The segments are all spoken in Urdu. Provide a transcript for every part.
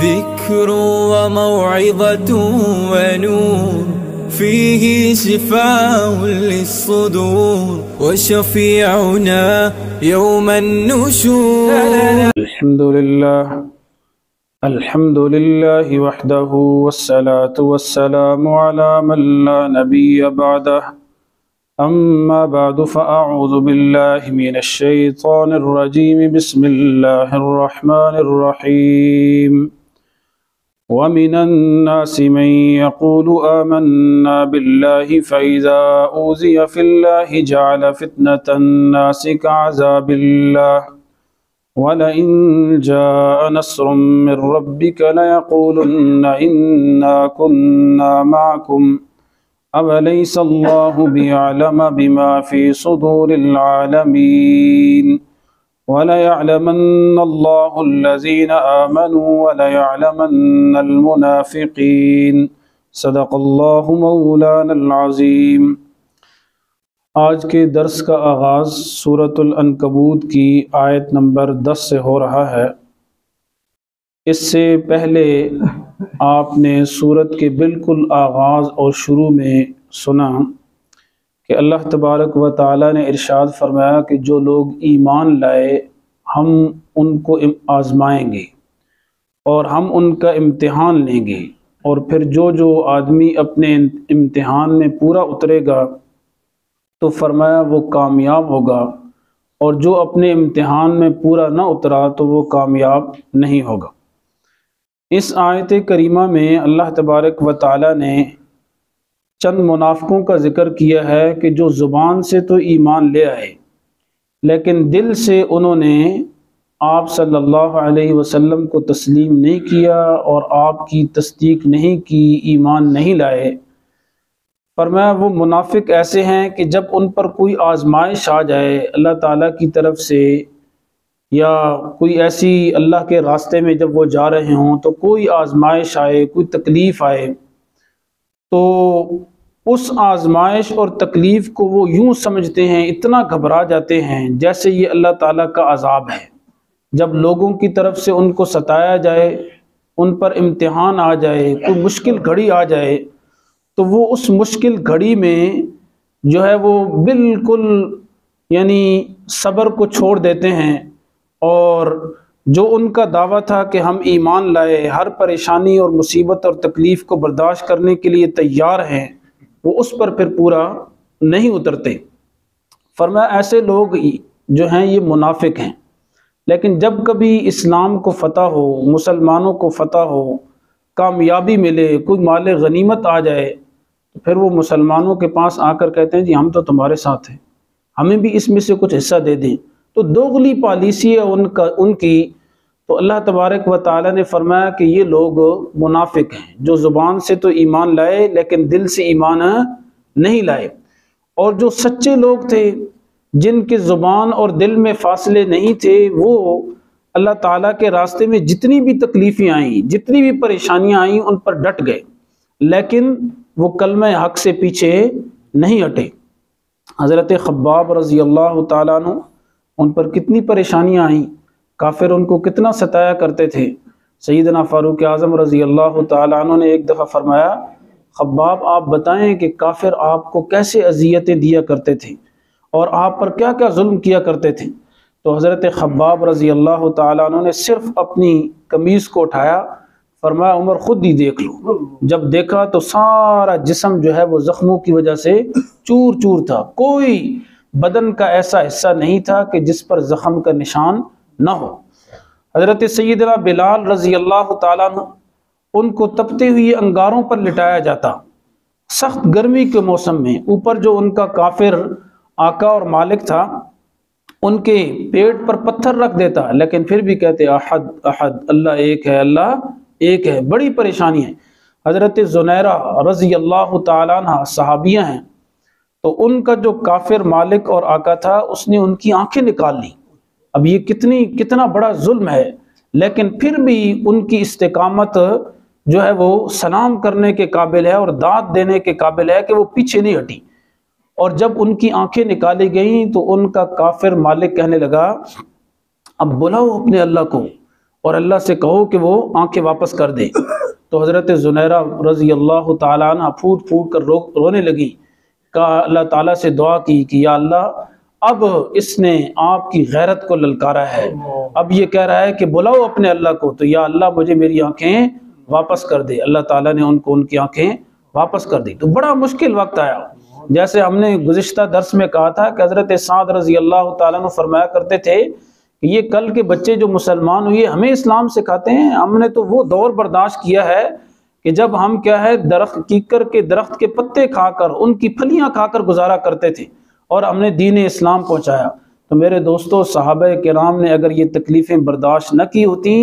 ذكر وموعظة ونور، فيه شفاء للصدور وشفيعنا يوم النشور. الحمد لله وحده، والصلاة والسلام على من لا نبي بعده. أما بعد فأعوذ بالله من الشيطان الرجيم. بسم الله الرحمن الرحيم. ومن الناس من يقول آمنا بالله فإذا أوذي في الله جعل فتنة الناس كعذاب الله ولئن جاء نصر من ربك ليقولن إنا كنا معكم أوليس الله بيعلم بما في صدور العالمين وليعلمن الله الذين آمنوا وليعلمن المنافقين. صدق اللہ مولانا العظیم۔ آج کے درس کا آغاز سورۃ العنکبوت کی آیت نمبر 10 سے ہو رہا ہے۔ اس سے پہلے آپ نے سورت کے بالکل آغاز اور شروع میں سنا کہ اللہ تبارک و تعالی نے ارشاد فرمایا کہ جو لوگ ایمان لائے ہم ان کو آزمائیں گے اور ہم ان کا امتحان لیں گے، اور پھر جو آدمی اپنے امتحان میں پورا اترے گا تو فرمایا وہ کامیاب ہوگا، اور جو اپنے امتحان میں پورا نہ اترا تو وہ کامیاب نہیں ہوگا۔ اس آیت کریمہ میں اللہ تبارک و تعالی نے چند منافقوں کا ذکر کیا ہے کہ جو زبان سے تو ایمان لے آئے لیکن دل سے انہوں نے آپ صلی اللہ علیہ وسلم کو تسلیم نہیں کیا اور آپ کی تصدیق نہیں کی، ایمان نہیں لائے۔ فرمایا وہ منافق ایسے ہیں کہ جب ان پر کوئی آزمائش آ جائے اللہ تعالیٰ کی طرف سے، یا کوئی ایسی اللہ کے راستے میں جب وہ جا رہے ہوں تو کوئی آزمائش آئے، کوئی تکلیف آئے، تو اس آزمائش اور تکلیف کو وہ یوں سمجھتے ہیں، اتنا گھبرا جاتے ہیں جیسے یہ اللہ تعالیٰ کا عذاب ہے۔ جب لوگوں کی طرف سے ان کو ستایا جائے، ان پر امتحان آ جائے، کوئی مشکل گھڑی آ جائے، تو وہ اس مشکل گھڑی میں جو ہے وہ بالکل یعنی صبر کو چھوڑ دیتے ہیں، اور جو ان کا دعویٰ تھا کہ ہم ایمان لائے، ہر پریشانی اور مصیبت اور تکلیف کو برداشت کرنے کے لیے تیار ہیں، وہ اس پر پھر پورا نہیں اترتے۔ فرمایا ایسے لوگ جو ہیں یہ منافق ہیں، لیکن جب کبھی اسلام کو فتح ہو، مسلمانوں کو فتح ہو، کامیابی ملے، کوئی مال غنیمت آ جائے، تو پھر وہ مسلمانوں کے پاس آ کر کہتے ہیں جی ہم تو تمہارے ساتھ ہیں، ہمیں بھی اس میں سے کچھ حصہ دے دیں۔ تو دوغلی پالیسی ہے ان کی۔ تو اللہ تبارک و تعالی نے فرمایا کہ یہ لوگ منافق ہیں جو زبان سے تو ایمان لائے لیکن دل سے ایمان نہیں لائے۔ اور جو سچے لوگ تھے جن کے زبان اور دل میں فاصلے نہیں تھے، وہ اللہ تعالیٰ کے راستے میں جتنی بھی تکلیفیں آئیں، جتنی بھی پریشانیاں آئیں، ان پر ڈٹ گئے، لیکن وہ کلمہ حق سے پیچھے نہیں ہٹے۔ حضرت خباب رضی اللہ تعالیٰ عنہ، ان پر کتنی پریشانیاں آئیں، کافر ان کو کتنا ستایا کرتے تھے۔ سیدنا فاروق اعظم رضی اللہ تعالیٰ عنہ نے ایک دفعہ فرمایا خباب آپ بتائیں کہ کافر آپ کو کیسے اذیتیں دیا کرتے تھے اور آپ پر کیا کیا ظلم کیا کرتے تھے۔ تو حضرت خباب رضی اللہ تعالیٰ عنہ نے صرف اپنی قمیض کو اٹھایا، فرمایا عمر خود ہی دیکھ لو۔ جب دیکھا تو سارا جسم جو ہے وہ زخموں کی وجہ سے چور چور تھا، کوئی بدن کا ایسا حصہ نہیں تھا کہ جس پر زخم کا نشان نہ ہو۔ حضرت سیدنا بلال رضی اللہ تعالیٰ عنہ، ان کو تپتے ہوئے انگاروں پر لٹایا جاتا، سخت گرمی کے موسم میں، اوپر جو ان کا کافر آقا اور مالک تھا ان کے پیٹ پر پتھر رکھ دیتا، لیکن پھر بھی کہتے احد احد، اللہ ایک ہے، اللہ ایک ہے۔ بڑی پریشانی ہے۔ حضرت زنیرہ رضی اللہ تعالیٰ عنہ صحابیہ ہیں، تو ان کا جو کافر مالک اور آقا تھا اس نے ان کی آنکھیں نکال لی۔ اب یہ کتنا بڑا ظلم ہے، لیکن پھر بھی ان کی استقامت جو ہے وہ سلام کرنے کے قابل ہے اور داد دینے کے قابل ہے کہ وہ پیچھے نہیں ہٹی۔ اور جب ان کی آنکھیں نکالی گئیں تو ان کا کافر مالک کہنے لگا اب بلاؤ اپنے اللہ کو اور اللہ سے کہو کہ وہ آنکھیں واپس کر دے۔ تو حضرت زنیرہ رضی اللہ تعالیٰ عنہ پھوٹ پھوٹ کر رونے لگی، کہا اللہ تعالیٰ سے دعا کی کہ یا اللہ اب اس نے آپ کی غیرت کو للکارا ہے، اب یہ کہہ رہا ہے کہ بلاؤ اپنے اللہ کو، تو یا اللہ مجھے میری آنکھیں واپس کر دے۔ اللہ تعالیٰ نے ان کو ان کی آنکھیں واپس کر دی۔ تو بڑا مشکل وقت آیا، جیسے ہم نے گزشتہ درس میں کہا تھا کہ حضرت سعد رضی اللہ تعالیٰ عنہ فرمایا کرتے تھے کہ یہ کل کے بچے جو مسلمان ہوئے ہمیں اسلام سکھاتے ہیں، ہم نے تو وہ دور برداشت کیا ہے کہ جب ہم کیا ہے درخت کیکر کے درخت کے پتے کھا کر ان کی پھلیاں کھا کر گزارا کرتے تھے، اور ہم نے دین اسلام پہنچایا۔ تو میرے دوستو، صحابہ کرام نے اگر یہ تکلیفیں برداشت نہ کی ہوتی،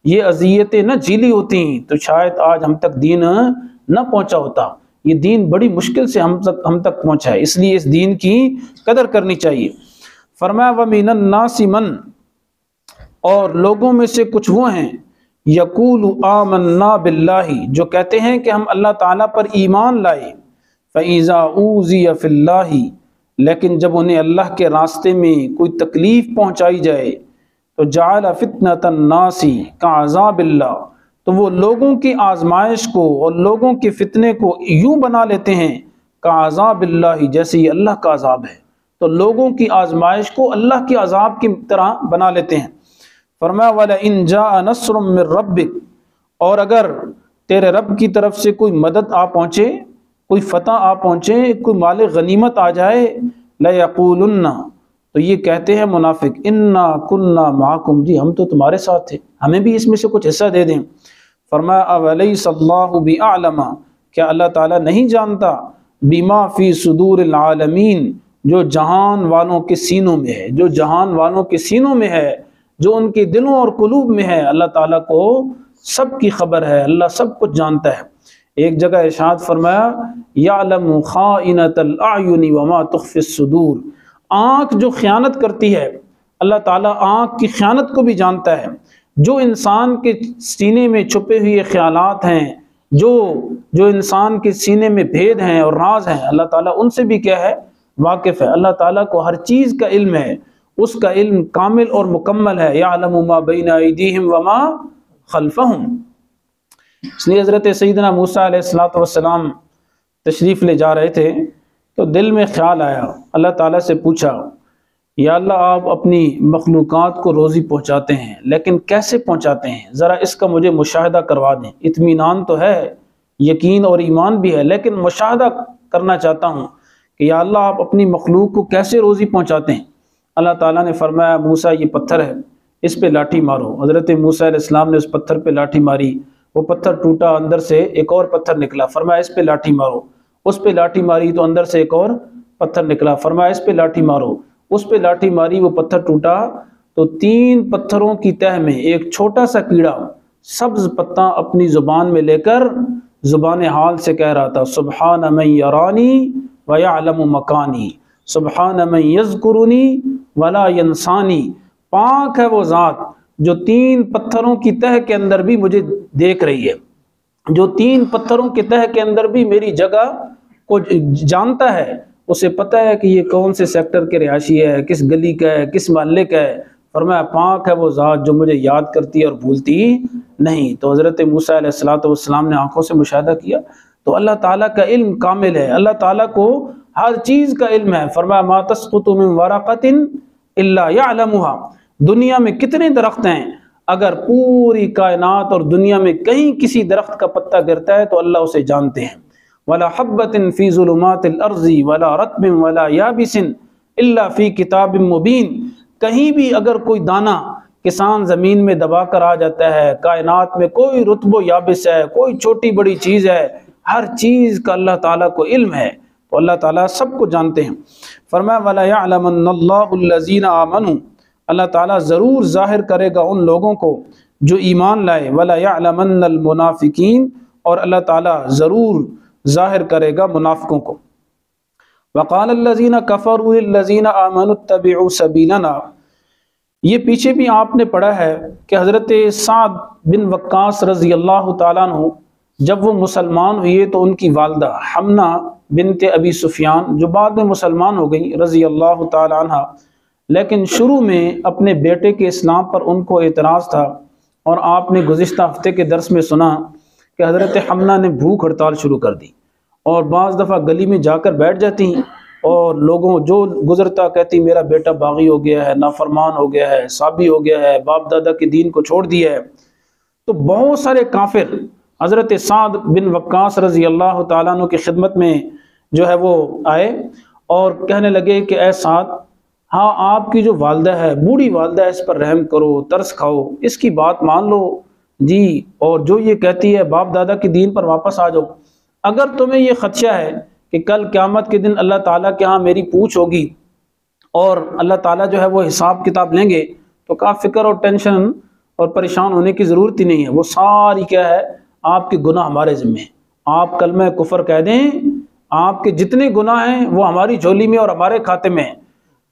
یہ اذیتیں نہ جھیلی ہوتی، تو شاید آج ہم تک دین نہ پہنچا ہوتا۔ یہ دین بڑی مشکل سے ہم تک پہنچا ہے، اس لیے اس دین کی قدر کرنی چاہیے۔ فرمایا وَمِنَ النَّاسِ مَن، اور لوگوں میں سے کچھ وہ ہیں یقول آمنا باللہ، جو کہتے ہیں کہ ہم اللہ تعالیٰ پر ایمان لائے، فَإِذَا أُوذِيَ فِي اللَّهِ، لیکن جب انہیں اللہ کے راستے میں کوئی تکلیف پہنچائی جائے تو جعل فتنة الناس كعذاب اللہ، تو وہ لوگوں کی آزمائش کو اور لوگوں کے فتنے کو یوں بنا لیتے ہیں کعذاب اللہ، جیسے یہ اللہ کا عذاب ہے، تو لوگوں کی آزمائش کو اللہ کے عذاب کی طرح بنا لیتے ہیں۔ فرمایا وَلَئِن جَاءَ نَصْرٌ مِّن رَّبِّكَ، اور اگر تیرے رب کی طرف سے کوئی مدد آ پہنچے، کوئی فتح آ پہنچے، کوئی مال غنیمت آ جائے، لَيَقُولُنَّ، تو یہ کہتے ہیں منافق اِنَّا كُنَّا مَعَكُمْ، جی ہم تو تمہارے ساتھ تھے، ہمیں بھی اس میں سے کچھ حصہ دے دیں۔ فرمایا اَوَلَيْسَ اللَّهُ بِأَعْلَمَ، کیا اللہ تعالیٰ نہیں جانتا بِمَا فِي صُدُورِ الْعَالَمِينَ، جو جہان والوں کے سینوں میں ہے، جو جہان والوں کے سینوں میں ہے، جو ان کے دلوں اور قلوب میں ہے، اللہ تعالیٰ کو سب کی خبر ہے، اللہ سب کچھ جانتا ہے۔ ایک جگہ ارشاد فرمایا یعلم خائنۃ الاعین وما تخفی الصدور، آنکھ جو خیانت کرتی ہے، اللہ تعالیٰ آنکھ کی خیانت کو بھی جانتا ہے۔ جو انسان کے سینے میں چھپے ہوئے خیالات ہیں، جو انسان کے سینے میں بھید ہیں اور راز ہیں، اللہ تعالیٰ ان سے بھی کیا ہے، واقف ہے۔ اللہ تعالیٰ کو ہر چیز کا علم ہے، اس کا علم کامل اور مکمل ہے۔ یعلم ما بین ایدیہم وما خلفہم۔ اس لیے حضرت سیدنا موسیٰ علیہ السلام تشریف لے جا رہے تھے تو دل میں خیال آیا، اللہ تعالیٰ سے پوچھا یا اللہ آپ اپنی مخلوقات کو روزی پہنچاتے ہیں، لیکن کیسے پہنچاتے ہیں، ذرا اس کا مجھے مشاہدہ کروا دیں۔ اطمینان تو ہے، یقین اور ایمان بھی ہے، لیکن مشاہدہ کرنا چاہتا ہوں کہ یا اللہ آپ اپنی مخلوق کو کیسے روزی پہنچاتے ہیں۔ اللہ تعالیٰ نے فرمایا موسیٰ یہ پتھر ہے، اس پہ لاٹھی مارو۔ حضرت موسیٰ علیہ السلام نے اس پتھر پہ لاٹھی ماری، وہ پتھر ٹوٹا، اندر سے ایک اور پتھر نکلا، فرمایا اس پہ لاٹھی مارو۔ اس پہ لاٹھی ماری تو اندر سے ایک اور پتھر نکلا، فرمایا اس پہ لاٹھی مارو۔ اس پہ لاٹھی ماری، وہ پتھر ٹوٹا تو 3 پتھروں کی تہ میں ایک چھوٹا سا کیڑا سبز پتا اپنی زبان میں لے کر زبان حال سے کہہ رہا تھا سبحان من یرانی ویعلم مکانی، سبحان من یذکرنی ولا ینسانی، پاک ہے وہ ذات جو 3 پتھروں کی تہ کے اندر بھی مجھے دیکھ رہی ہے، جو 3 پتھروں کی تہ کے اندر بھی میری جگہ کو جانتا ہے، اسے پتہ ہے کہ یہ کون سے سیکٹر کے رہائشی ہے، کس گلی کا ہے، کس محلے کا ہے۔ فرمایا پاک ہے وہ ذات جو مجھے یاد کرتی ہے اور بھولتی نہیں۔ تو حضرت موسیٰ علیہ السلام نے آنکھوں سے مشاہدہ کیا تو اللہ تعالیٰ کا علم کامل ہے، اللہ تعالیٰ کو ہر چیز کا علم ہے۔ فرمایا ما تسقط من ورقۃ الا يعلمها، دنیا میں کتنے درخت ہیں، اگر پوری کائنات اور دنیا میں کہیں کسی درخت کا پتا گرتا ہے تو اللہ اسے جانتے ہیں۔ ولا حبۃ فی ظلمات الارض ولا رطب ولا یابس الا فی کتاب مبین، کہیں بھی اگر کوئی دانہ کسان زمین میں دبا کر آ جاتا ہے، کائنات میں کوئی رطب و یابس ہے، کوئی چھوٹی بڑی چیز ہے، ہر چیز کا اللہ تعالیٰ کو علم ہے، تو اللہ تعالیٰ سب کو جانتے ہیں۔ فرمایا وَلَا يَعْلَمَنَّ اللَّهُ الَّذِينَ آمَنُوا، اللہ تعالیٰ ضرور ظاہر کرے گا ان لوگوں کو جو ایمان لائے، وَلَا يَعْلَمَنَّ الْمُنَافِقِينَ، اور اللہ تعالیٰ ضرور ظاہر کرے گا منافقوں کو۔ وَقَالَ الَّذِينَ كَفَرُوا لِلَّذِينَ آمَنُوا اتَّبِعُوا سَبِيلَنَا، یہ پیچھے بھی آپ نے پڑھا ہے کہ حضرت سعد بن وقاص رضی اللہ تعالیٰ عنہ جب وہ مسلمان ہوئے تو ان کی والدہ حمنہ بنت ابی سفیان جو بعد میں مسلمان ہو گئی رضی اللہ تعالیٰ عنہ، لیکن شروع میں اپنے بیٹے کے اسلام پر ان کو اعتراض تھا، اور آپ نے گزشتہ ہفتے کے درس میں سنا کہ حضرت حمنہ نے بھوک ہڑتال شروع کر دی اور بعض دفعہ گلی میں جا کر بیٹھ جاتی اور لوگوں جو گزرتا کہتی میرا بیٹا باغی ہو گیا ہے، نافرمان ہو گیا ہے، صابی ہو گیا ہے، باپ دادا کے دین کو چھوڑ دیا ہے۔ تو بہت سارے کافر حضرت سعد بن وقاص رضی اللہ تعالیٰ عنہ کی خدمت میں جو ہے وہ آئے اور کہنے لگے کہ اے سعد، ہاں آپ کی جو والدہ ہے، بوڑھی والدہ ہے، اس پر رحم کرو، ترس کھاؤ، اس کی بات مان لو جی، اور جو یہ کہتی ہے باپ دادا کے دین پر واپس آ جاؤ۔ اگر تمہیں یہ خدشہ ہے کہ کل قیامت کے دن اللہ تعالیٰ کے ہاں میری پوچھ ہوگی اور اللہ تعالیٰ جو ہے وہ حساب کتاب لیں گے، تو کہا فکر اور ٹینشن اور پریشان ہونے کی ضرورت ہی نہیں ہے، وہ ساری کیا ہے آپ کے گناہ ہمارے ذمہ ہیں۔ آپ کلمہ کفر کہہ دیں، آپ کے جتنے گناہ ہیں وہ ہماری جھولی میں اور ہمارے کھاتے میں ہیں۔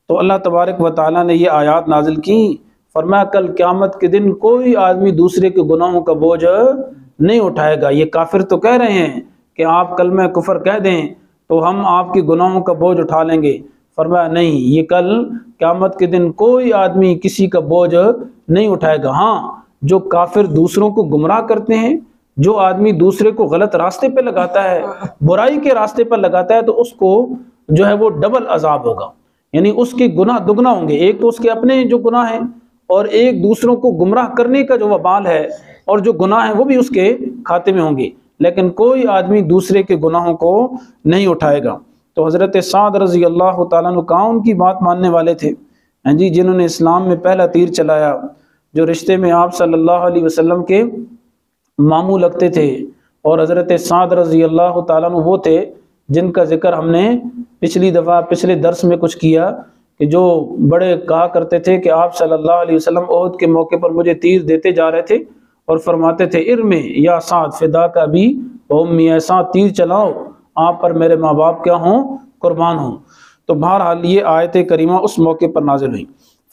تو اللہ تبارک و تعالیٰ نے یہ آیات نازل کی، فرمایا کل قیامت کے دن کوئی آدمی دوسرے کے گناہوں کا بوجھ نہیں اٹھائے گا۔ یہ کافر تو کہہ رہے ہیں کہ آپ کلمہ کفر کہہ دیں تو ہم آپ کے گناہوں کا بوجھ اٹھا لیں گے، فرمایا نہیں، یہ کل قیامت کے دن کوئی آدمی کسی کا بوجھ نہیں اٹھائے گا۔ ہاں، جو کافر دوسروں کو گمراہ کرتے ہیں، جو آدمی دوسرے کو غلط راستے پہ لگاتا ہے، برائی کے راستے پر لگاتا ہے، تو اس کو جو ہے وہ ڈبل عذاب ہوگا، یعنی اس کے گناہ دگنا ہوں گے، ایک تو اس کے اپنے جو گناہ ہیں اور ایک دوسروں کو گمراہ کرنے کا جو وبال ہے اور جو گناہ ہیں وہ بھی اس کے کھاتے میں ہوں گے، لیکن کوئی آدمی دوسرے کے گناہوں کو نہیں اٹھائے گا۔ تو حضرت سعد رضی اللہ تعالیٰ عنہ کہاں ان کی بات ماننے والے تھے جی، جنہوں نے اسلام میں پہلا تیر چلایا، جو رشتے میں آپ صلی اللہ علیہ وسلم کے ماموں لگتے تھے، اور حضرت سعد رضی اللہ تعالیٰ عنہ وہ تھے جن کا ذکر ہم نے پچھلے درس میں کچھ کیا، کہ جو بڑے کہا کرتے تھے کہ آپ صلی اللہ علیہ وسلم عہد کے موقع پر مجھے تیر دیتے جا رہے تھے اور فرماتے تھے ارمی یا سعد فدا کا بھی امی، اے سعد تیر چلاؤ، آپ پر میرے ماں باپ کیا ہوں، قربان ہوں۔ تو بہرحال یہ آیت کریمہ اس موقع پر نازل ہوئی۔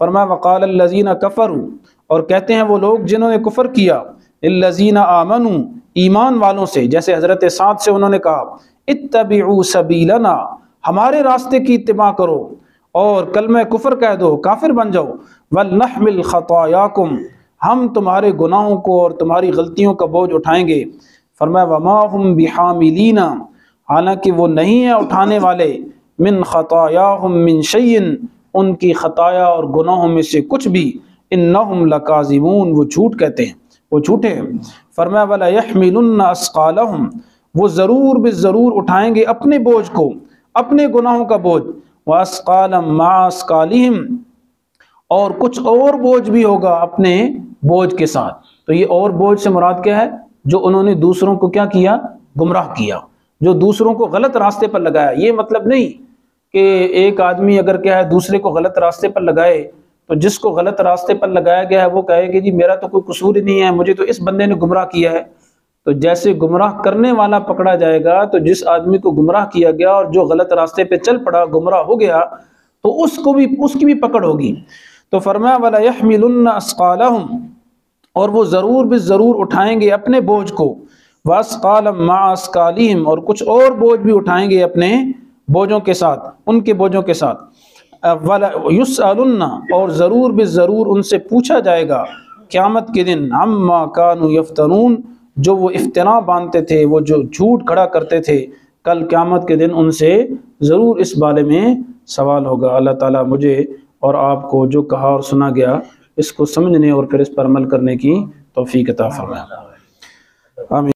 فرمایا وقال الذین کفروا، اور کہتے ہیں وہ لوگ جنہوں نے کفر کیا، الذین آمنوا، ایمان والوں سے، جیسے حضرت سعد سے انہوں نے کہا اتبعوا سبیلنا، ہمارے راستے کی اتباع کرو اور کلمہ کفر کہہ دو، کافر بن جاؤ، ولنحمل خطایاکم، ہم تمہارے گناہوں کو اور تمہاری غلطیوں کا بوجھ اٹھائیں گے۔ فرمایا وما ہم بحاملین، حالانکہ وہ نہیں ہیں اٹھانے والے، من خطایاہم من شیء، ان کی خطایا اور گناہوں میں سے کچھ بھی، انہم لکاذبون، وہ جھوٹ کہتے ہیں، وہ جھوٹے ہیں۔ فرمایا ولا یحملن اثقالہم، وہ ضرور بالضرور اٹھائیں گے اپنے بوجھ کو، اپنے گناہوں کا بوجھ، واسقالا مع اثقالہم، اور کچھ اور بوجھ بھی ہوگا اپنے بوجھ کے ساتھ۔ تو یہ اور بوجھ سے مراد کیا ہے؟ جو انہوں نے دوسروں کو کیا کیا؟ گمراہ کیا، جو دوسروں کو غلط راستے پر لگایا۔ یہ مطلب نہیں کہ ایک آدمی اگر کیا ہے دوسرے کو غلط راستے پر لگائے تو جس کو غلط راستے پر لگایا گیا ہے وہ کہے کہ جی میرا تو کوئی قصور ہی نہیں ہے، مجھے تو اس بندے نے گمراہ کیا ہے۔ تو جیسے گمراہ کرنے والا پکڑا جائے گا، تو جس آدمی کو گمراہ کیا گیا اور جو غلط راستے پہ چل پڑا، گمراہ ہو گیا، تو اس کی بھی پکڑ ہوگی۔ تو فرمایا وَلَا يَحْمِلُنَّ أَثْقَالَهُمْ، اور وہ ضرور بالضرور اٹھائیں گے اپنے بوجھ کو، وَأَثْقَالًا مَعَ أَثْقَالِهِمْ، اور کچھ اور بوجھ بھی اٹھائیں گے اپنے بوجھوں کے ساتھ، ان کے بوجھوں کے ساتھ۔ وَيُسْأَلُنَّ، اور ضرور بالضرور ان سے پوچھا جائے گا قیامت کے دن، عَمَّا كَانُوا يَفْتَرُونَ، جو وہ افترا باندھتے تھے، وہ جو جھوٹ کھڑا کرتے تھے، کل قیامت کے دن ان سے ضرور اس بارے میں سوال ہوگا۔ اللہ تعالیٰ مجھے اور آپ کو جو کہا اور سنا گیا اس کو سمجھنے اور پھر اس پر عمل کرنے کی توفیق عطا فرمائے۔ آمین۔